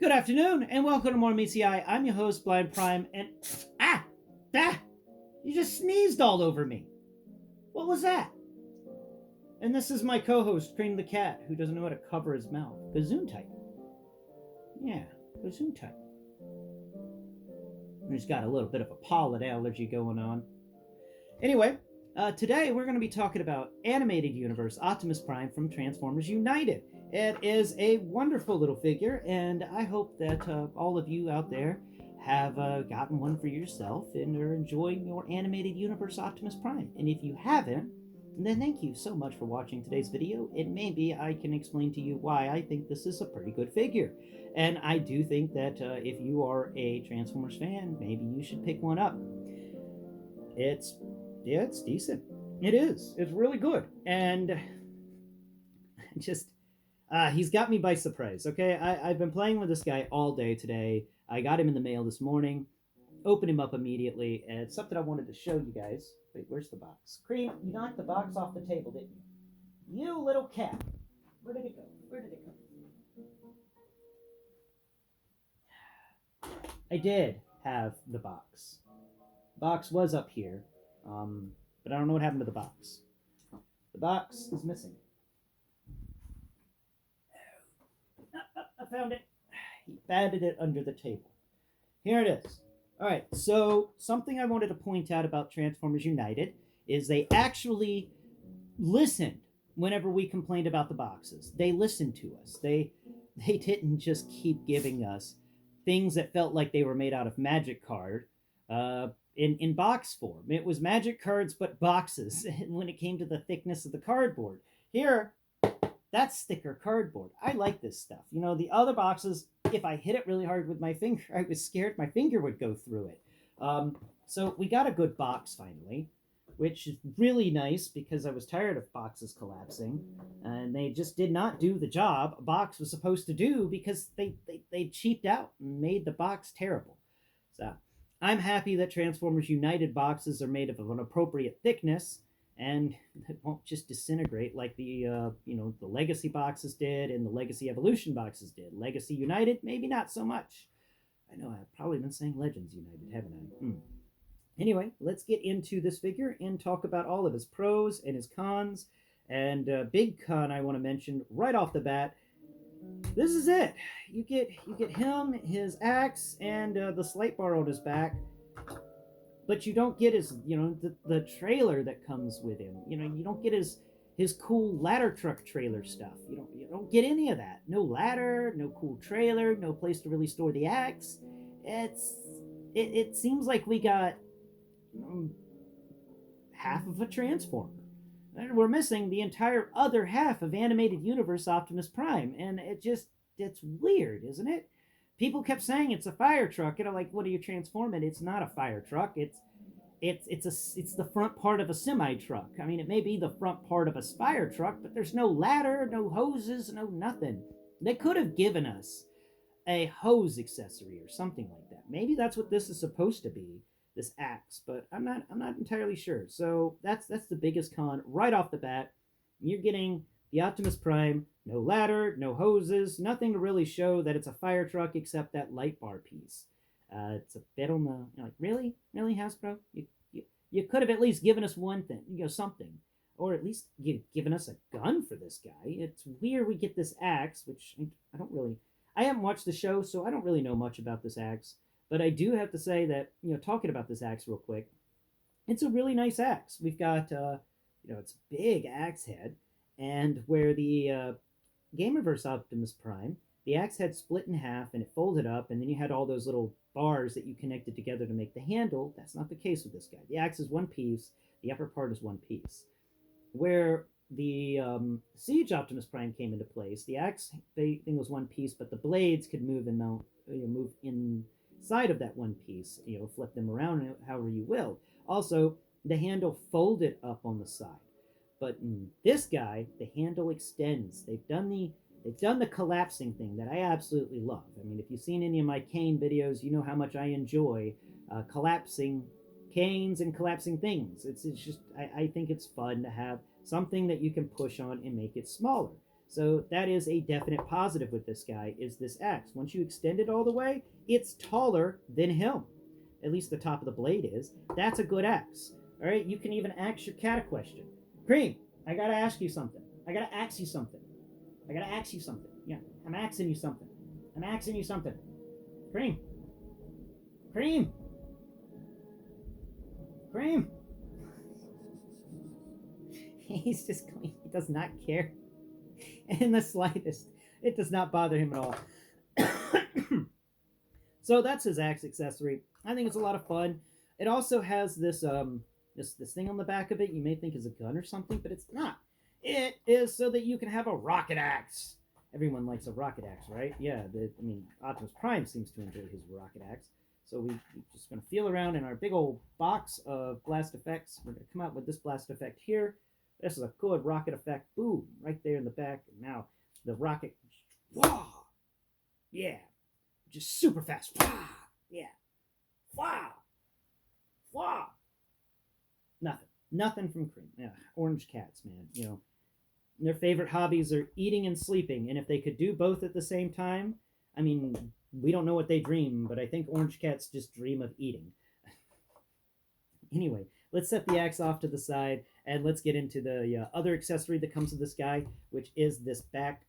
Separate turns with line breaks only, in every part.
Good afternoon, and welcome to more MCI. I'm your host, Blind Prime, and ah, ah, you just sneezed all over me. What was that? And this is my co-host, Kream the cat, who doesn't know how to cover his mouth. Gesundheit. Yeah, Gesundheit. He's got a little bit of a pollen allergy going on. Anyway, today we're going to be talking about animated universe Optimus Prime from Transformers United. It is a wonderful little figure, and I hope that all of you out there have gotten one for yourself and are enjoying your animated universe Optimus Prime. And if you haven't, then thank you so much for watching today's video, and maybe I can explain to you why I think this is a pretty good figure. And I do think that if you are a Transformers fan, maybe you should pick one up. It's decent. It is. It's really good. And just he's got me by surprise. Okay, I've been playing with this guy all day today. I got him in the mail this morning. Opened him up immediately, and it's something I wanted to show you guys. Wait, where's the box? Kream, you knocked the box off the table, didn't you? You little cat. Where did it go? Where did it go? I did have the box. The box was up here, but I don't know what happened to the box. The box is missing. I found it. He batted it under the table. Here it is. All right, so something I wanted to point out about Transformers United is they actually listened whenever we complained about the boxes. They listened to us. They didn't just keep giving us things that felt like they were made out of magic card in box form. It was magic cards, but boxes when it came to the thickness of the cardboard. Here, that's sticker cardboard. I like this stuff. You know, the other boxes, if I hit it really hard with my finger, I was scared my finger would go through it. So we got a good box finally, which is really nice because I was tired of boxes collapsing, and they just did not do the job a box was supposed to do because they cheaped out and made the box terrible. So I'm happy that Transformers United boxes are made of an appropriate thickness, and it won't just disintegrate like the the Legacy boxes did and the Legacy Evolution boxes did. Legacy United, maybe not so much. I know I've probably been saying Legends United, haven't I? Anyway, let's get into this figure and talk about all of his pros and his cons. And big con I want to mention right off the bat. This is it. You get him, his axe, and the slate bar on his back. But you don't get his, the trailer that comes with him. You don't get his cool ladder truck trailer stuff. You don't get any of that. No ladder, no cool trailer, no place to really store the axe. It seems like we got half of a Transformer. And we're missing the entire other half of animated universe Optimus Prime, and it's weird, isn't it? People kept saying it's a fire truck, and I'm like, what are you transforming? It's not a fire truck. It's the front part of a semi truck. I mean, it may be the front part of a fire truck, but there's no ladder, no hoses, no nothing. They could have given us a hose accessory or something like that. Maybe that's what this is supposed to be, this axe, but I'm not entirely sure. So that's the biggest con right off the bat. You're getting the Optimus Prime, no ladder, no hoses, nothing to really show that it's a fire truck except that light bar piece. It's a bit on the, like, really Hasbro, you could have at least given us one thing, something, or at least given us a gun for this guy. It's weird we get this axe, which I haven't watched the show, so I don't really know much about this axe. But I do have to say that, talking about this axe real quick, it's a really nice axe. We've got, it's a big axe head, and where the Gamerverse Optimus Prime, the axe head split in half and it folded up, and then you had all those little bars that you connected together to make the handle. That's not the case with this guy. The axe is one piece, the upper part is one piece. Where the Siege Optimus Prime came into place, the axe thing was one piece, but the blades could move and mount, move inside of that one piece, flip them around however you will. Also, the handle folded up on the side. But in this guy, the handle extends. They've done the collapsing thing that I absolutely love. I mean, if you've seen any of my cane videos, you know how much I enjoy collapsing canes and collapsing things. It's just, I think it's fun to have something that you can push on and make it smaller. So that is a definite positive with this guy, is this axe. Once you extend it all the way, it's taller than him. At least the top of the blade is. That's a good axe. All right, you can even ask your cat a question. Kream, I gotta ask you something. I gotta ask you something. I gotta ask you something. Yeah, I'm asking you something. I'm asking you something. Kream. Kream. Kream. He's just, he does not care in the slightest. It does not bother him at all. So that's his axe accessory. I think it's a lot of fun. It also has this thing on the back of it. You may think is a gun or something, but it's not. It is so that you can have a rocket axe. Everyone likes a rocket axe, right? Yeah. Optimus Prime seems to enjoy his rocket axe. So we're just going to feel around in our big old box of blast effects. We're going to come out with this blast effect here. This is a good rocket effect. Boom, right there in the back. And now the rocket, wow, yeah, just super fast. Wow, yeah, wow, wow. Nothing from Kream. Yeah, orange cats, man. Their favorite hobbies are eating and sleeping. And if they could do both at the same time, I mean, we don't know what they dream, but I think orange cats just dream of eating. Anyway, let's set the axe off to the side and let's get into the other accessory that comes with this guy, which is this back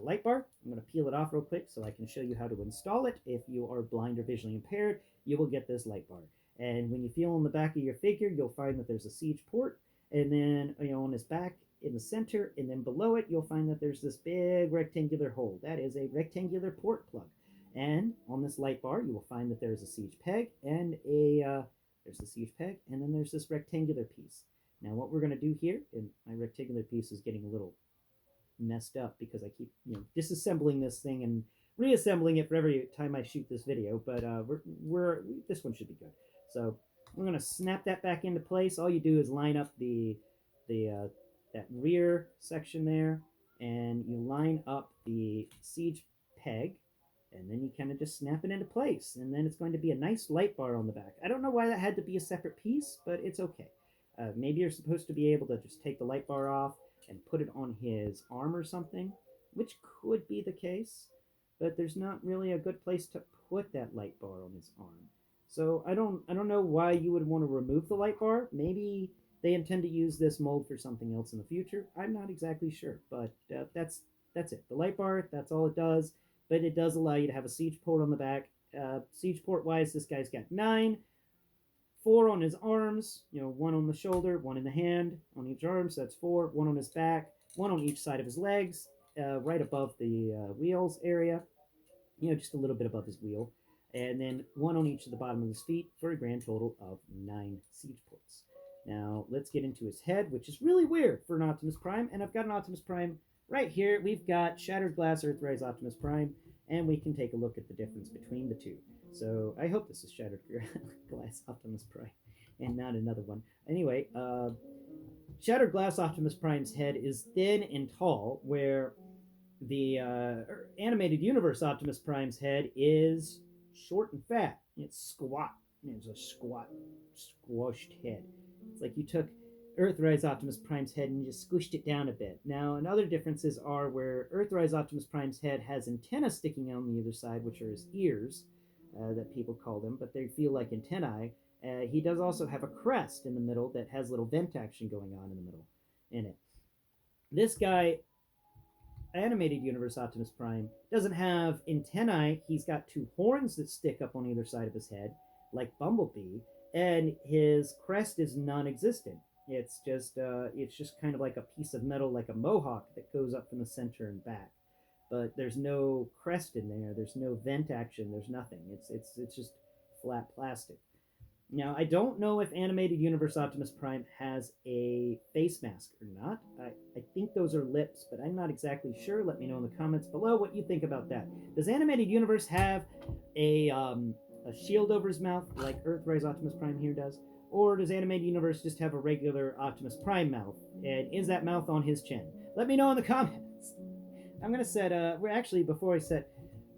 light bar. I'm going to peel it off real quick so I can show you how to install it. If you are blind or visually impaired, you will get this light bar. And when you feel on the back of your figure, you'll find that there's a siege port. And then, on his back in the center, and then below it, you'll find that there's this big rectangular hole. That is a rectangular port plug. And on this light bar, you will find that there's a siege peg and there's the siege peg, and then there's this rectangular piece. Now what we're going to do here, and my rectangular piece is getting a little messed up because I keep disassembling this thing and reassembling it for every time I shoot this video, but this one should be good. So we're going to snap that back into place. All you do is line up that rear section there, and you line up the siege peg, and then you kind of just snap it into place, and then it's going to be a nice light bar on the back. I don't know why that had to be a separate piece, but it's okay. Maybe you're supposed to be able to just take the light bar off and put it on his arm or something, which could be the case, but there's not really a good place to put that light bar on his arm. So I don't know why you would want to remove the light bar. Maybe they intend to use this mold for something else in the future. I'm not exactly sure, but that's it. The light bar, that's all it does. But it does allow you to have a siege port on the back. Siege port wise, this guy's got 9, 4 on his arms, 1 on the shoulder, 1 in the hand on each arm, so that's 4, 1 on his back, 1 on each side of his legs, right above the wheels area, just a little bit above his wheel, and then 1 on each of the bottom of his feet for a grand total of 9 siege ports. Now let's get into his head, which is really weird for an Optimus Prime, and I've got an Optimus Prime right here. We've got Shattered Glass Earthrise Optimus Prime, and we can take a look at the difference between the two. So I hope this is Shattered Glass Optimus Prime and not another one. Anyway, Shattered Glass Optimus Prime's head is thin and tall, where the animated universe Optimus Prime's head is short and fat. It's squat. It's a squat, squashed head. It's like you took Earthrise Optimus Prime's head and you just squished it down a bit. Now, and other differences are where Earthrise Optimus Prime's head has antennae sticking out on the other side, which are his ears, that people call them, but they feel like antennae. He does also have a crest in the middle that has little vent action going on in the middle in it. This guy, animated universe Optimus Prime, doesn't have antennae. He's got 2 horns that stick up on either side of his head, like Bumblebee, and his crest is non-existent. It's just kind of like a piece of metal, like a mohawk that goes up from the center and back. But there's no crest in there. There's no vent action. There's nothing. It's just flat plastic. Now, I don't know if Animated Universe Optimus Prime has a face mask or not. I think those are lips, but I'm not exactly sure. Let me know in the comments below what you think about that. Does Animated Universe have a shield over his mouth like Earthrise Optimus Prime here does? Or does Animated Universe just have a regular Optimus Prime mouth? And is that mouth on his chin? Let me know in the comments. I'm going to set, before I set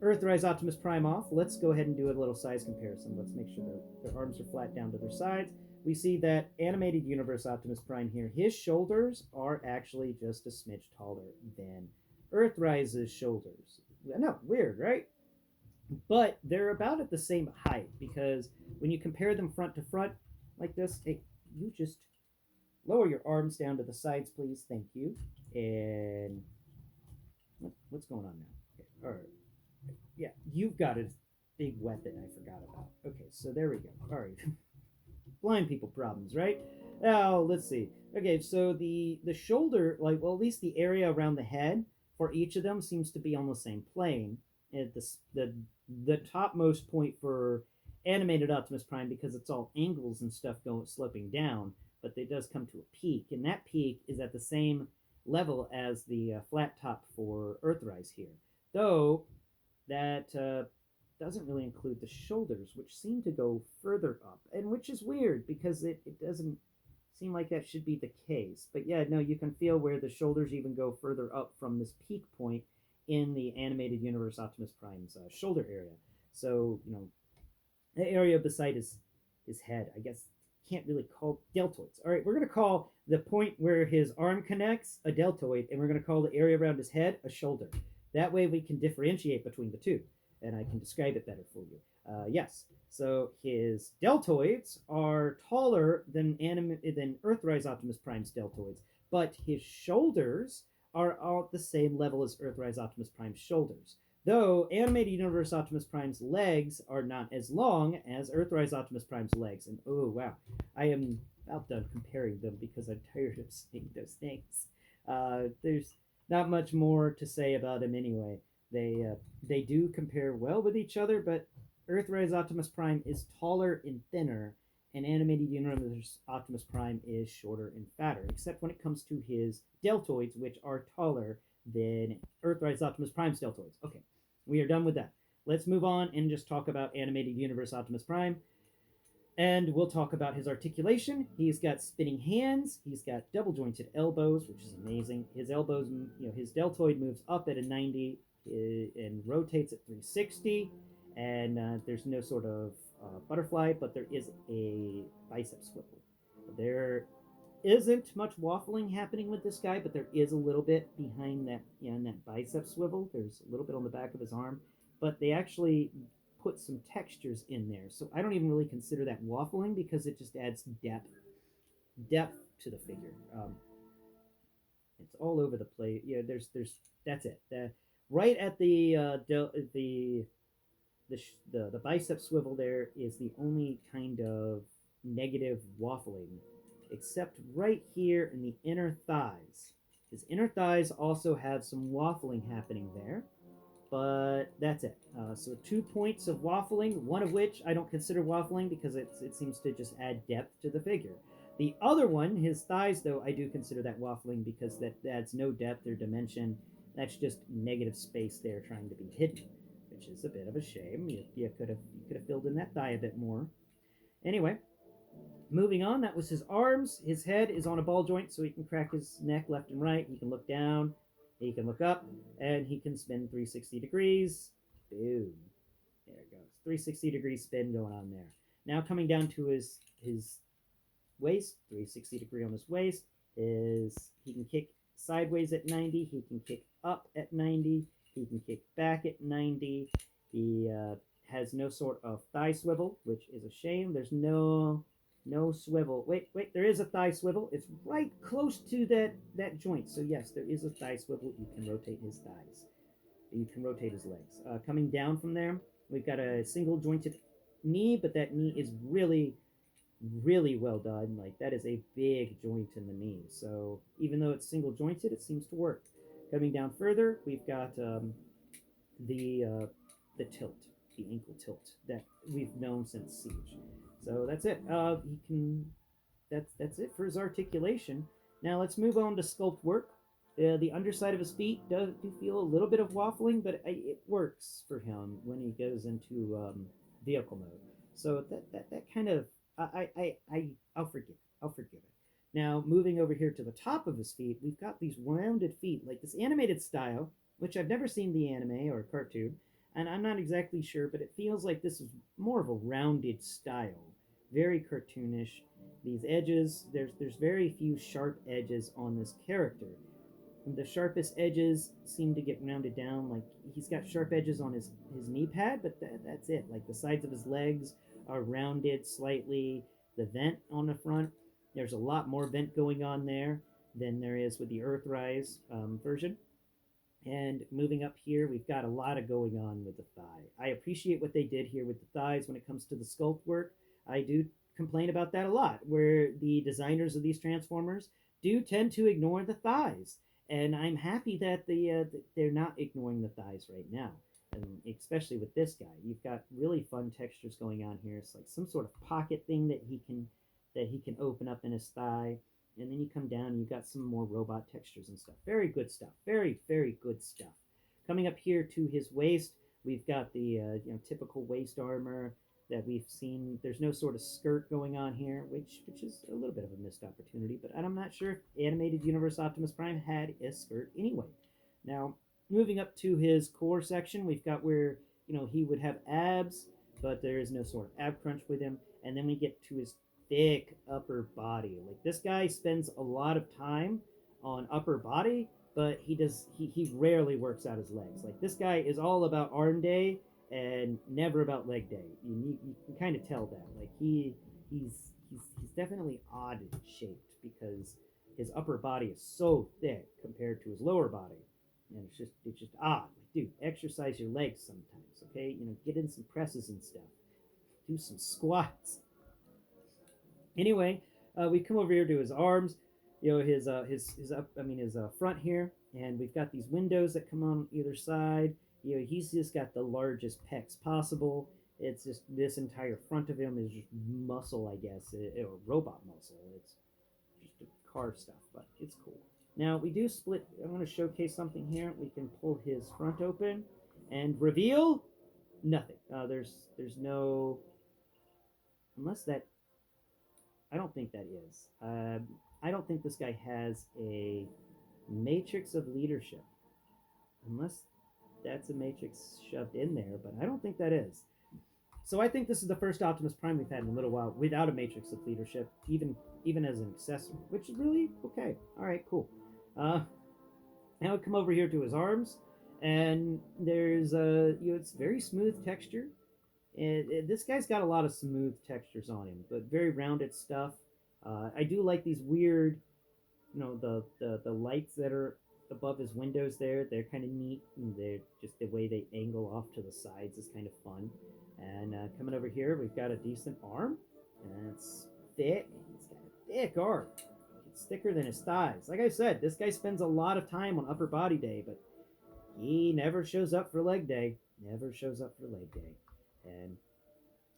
Earthrise Optimus Prime off, let's go ahead and do a little size comparison. Let's make sure that their arms are flat down to their sides. We see that Animated Universe Optimus Prime here, his shoulders are actually just a smidge taller than Earthrise's shoulders. No, weird, right? But they're about at the same height because when you compare them front to front like this, hey, you just lower your arms down to the sides, please. Thank you. And what's going on now? Okay, all right. Yeah, you've got a big weapon I forgot about. Okay, so there we go. All right. Blind people problems, right? Oh, let's see. Okay, so the shoulder, like, well, at least the area around the head for each of them seems to be on the same plane. At the topmost point for animated Optimus Prime, because it's all angles and stuff going sloping down, but it does come to a peak, and that peak is at the same level as the flat top for Earthrise here. Though that doesn't really include the shoulders, which seem to go further up, and which is weird because it doesn't seem like that should be the case. But yeah, no, you can feel where the shoulders even go further up from this peak point in the animated universe Optimus Prime's shoulder area. So, the area beside his head, I guess, can't really call deltoids. All right, we're going to call the point where his arm connects a deltoid, and we're going to call the area around his head a shoulder. That way we can differentiate between the two, and I can describe it better for you. Yes, so his deltoids are taller than Earthrise Optimus Prime's deltoids, but his shoulders are all at the same level as Earthrise Optimus Prime's shoulders. Though animated universe Optimus Prime's legs are not as long as Earthrise Optimus Prime's legs. And oh wow, I am about done comparing them because I'm tired of saying those things. There's not much more to say about them anyway. They do compare well with each other, but Earthrise Optimus Prime is taller and thinner, and animated universe Optimus Prime is shorter and fatter, except when it comes to his deltoids, which are taller than Earthrise Optimus Prime's deltoids. Okay, we are done with that. Let's move on and just talk about animated universe Optimus Prime. And we'll talk about his articulation. He's got spinning hands. He's got double jointed elbows, which is amazing. His elbows, his deltoid moves up at a 90 and rotates at 360. And there's no sort of butterfly, but there is a bicep swivel. There isn't much waffling happening with this guy, but there is a little bit behind that, in that bicep swivel. There's a little bit on the back of his arm, but they actually put some textures in there. So I don't even really consider that waffling because it just adds depth to the figure. It's all over the place. Yeah, there's that's it. Right at the bicep swivel there is the only kind of negative waffling, except right here in the inner thighs. His inner thighs also have some waffling happening there, but that's it. So 2 points of waffling, one of which I don't consider waffling because it seems to just add depth to the figure. The other one, his thighs, though, I do consider that waffling because that adds no depth or dimension. That's just negative space there trying to be hidden, which is a bit of a shame. You could have filled in that thigh a bit more. Anyway, moving on, that was his arms. His head is on a ball joint, so he can crack his neck left and right. He can look down, he can look up, and he can spin 360 degrees. Boom. There it goes. 360-degree spin going on there. Now coming down to his waist, 360-degree on his waist, is he can kick sideways at 90, he can kick up at 90, he can kick back at 90. He has no sort of thigh swivel, which is a shame. There's no swivel. Wait, there is a thigh swivel. It's right close to that joint. So yes, there is a thigh swivel. You can rotate his thighs. You can rotate his legs. Coming down from there, we've got a single jointed knee, but that knee is really, really well done. Like, that is a big joint in the knee. So even though it's single jointed, it seems to work. Coming down further, we've got the tilt, the ankle tilt that we've known since Siege. So that's it. He can. That's it for his articulation. Now let's move on to sculpt work. The underside of his feet do feel a little bit of waffling, but it works for him when he goes into vehicle mode. So that kind of I'll forgive it. I'll forgive it. Now moving over here to the top of his feet, we've got these rounded feet, like this animated style, which I've never seen the anime or cartoon, and I'm not exactly sure, but it feels like this is more of a rounded style, very cartoonish. These edges, there's very few sharp edges on this character. The sharpest edges seem to get rounded down. Like he's got sharp edges on his knee pad, but that's it. Like the sides of his legs are rounded slightly. The vent on the front, there's a lot more vent going on there than there is with the Earthrise version. And moving up here, we've got a lot of going on with the thigh. I appreciate what they did here with the thighs when it comes to the sculpt work. I do complain about that a lot, where the designers of these Transformers do tend to ignore the thighs. And I'm happy that they're not ignoring the thighs right now. And especially with this guy, you've got really fun textures going on here. It's like some sort of pocket thing that he can open up in his thigh, and then you come down and you've got some more robot textures and stuff. Very good stuff. Very, very good stuff. Coming up here to his waist, we've got the typical waist armor that we've seen. There's no sort of skirt going on here, which is a little bit of a missed opportunity, but I'm not sure if Animated Universe Optimus Prime had a skirt anyway. Now, moving up to his core section, we've got where he would have abs, but there is no sort of ab crunch with him. And then we get to his thick upper body. Like this guy spends a lot of time on upper body, but he rarely works out his legs. Like this guy is all about arm day and never about leg day. You can kind of tell that. Like he's definitely odd shaped because his upper body is so thick compared to his lower body, and it's just odd. Like, dude, exercise your legs sometimes, okay? Get in some presses and stuff. Do some squats. Anyway, we come over here to his arms, his up, I mean his front here, and we've got these windows that come on either side. He's just got the largest pecs possible. It's just this entire front of him is just muscle, I guess, or robot muscle. It's just car stuff, but it's cool. Now we do split. I'm going to showcase something here. We can pull his front open and reveal nothing. There's no, unless that, I don't think that is. I don't think this guy has a matrix of leadership, unless that's a matrix shoved in there, but I don't think that is. So I think this is the first Optimus Prime we've had in a little while without a matrix of leadership, even as an accessory, which is really okay. All right, cool. Now we come over here to his arms, and there's it's very smooth texture. And this guy's got a lot of smooth textures on him, but very rounded stuff. I do like these weird, the lights that are above his windows there. They're kind of neat, and they're just the way they angle off to the sides is kind of fun. And coming over here, we've got a decent arm, and it's thick. He's got a thick arm. It's thicker than his thighs. Like I said, this guy spends a lot of time on upper body day, but he never shows up for leg day. Never shows up for leg day. And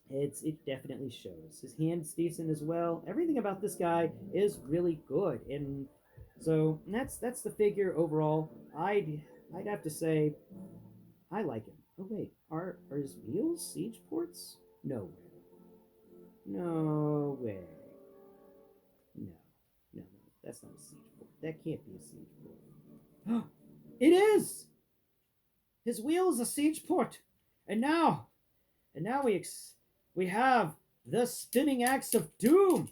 it definitely shows. His hand's decent as well. Everything about this guy is really good, and so that's the figure overall. I'd have to say I like him. Oh wait, are his wheels siege ports? No way. No way. No, no, that's not a siege port. That can't be a siege port. It is. His wheel is a siege port, and now we have the spinning axe of doom.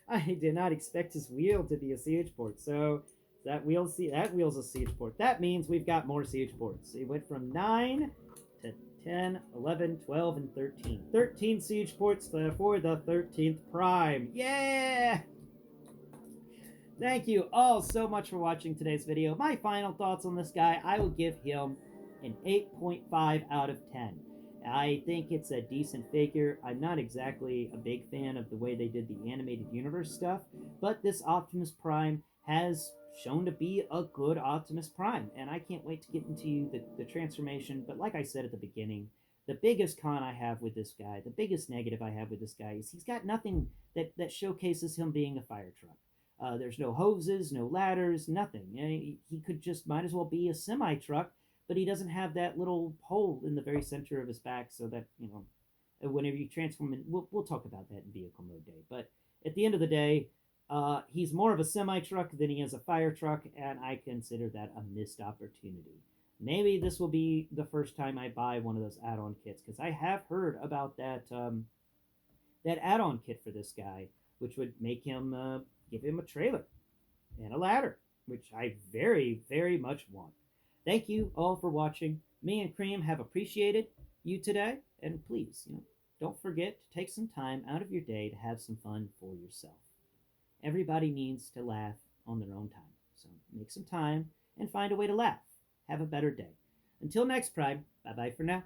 I did not expect his wheel to be a siege port, so that wheel's a siege port. That means we've got more siege ports. It went from 9 to 10, 11, 12, and 13. 13 siege ports for the 13th Prime. Yeah! Thank you all so much for watching today's video. My final thoughts on this guy, I will give him an 8.5 out of 10. I think it's a decent figure. I'm not exactly a big fan of the way they did the animated universe stuff, but this Optimus Prime has shown to be a good Optimus Prime, and I can't wait to get into the transformation. But like I said at the beginning, the biggest con I have with this guy, the biggest negative I have with this guy is he's got nothing that showcases him being a fire truck. There's no hoses, no ladders, nothing. He could just might as well be a semi-truck, but he doesn't have that little hole in the very center of his back so that, whenever you transform him, we'll talk about that in vehicle mode day. But at the end of the day, he's more of a semi-truck than he is a fire truck, and I consider that a missed opportunity. Maybe this will be the first time I buy one of those add-on kits, because I have heard about that add-on kit for this guy, which would make him give him a trailer and a ladder which I very, very much want. Thank you all for watching. Me and Cream have appreciated you today, and please, don't forget to take some time out of your day to have some fun for yourself. Everybody needs to laugh on their own time, so make some time and find a way to laugh. Have a better day. Until next Prime, bye bye for now.